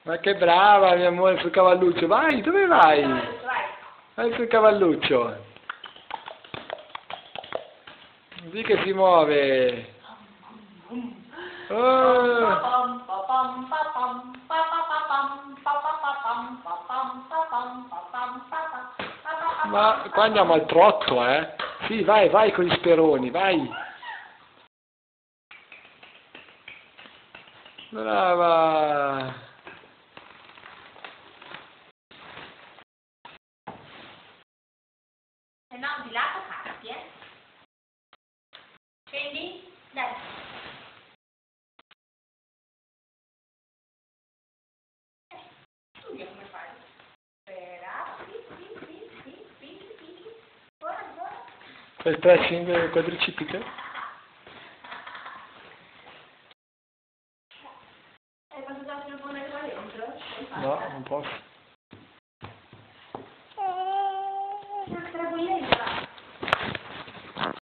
Ma che brava, mio amore, sul cavalluccio. Vai, dove vai? Vai sul cavalluccio. Così che si muove. Oh. Ma qua andiamo al trotto, eh? Sì, vai, vai con gli speroni, vai. Brava. Se no, di lato cazzi, eh? Scendi? Dai. Studia come fai. Spera. Sì. Buona. Fai stretching quadricipite? Hai passato il telefono qua dentro? No, non posso.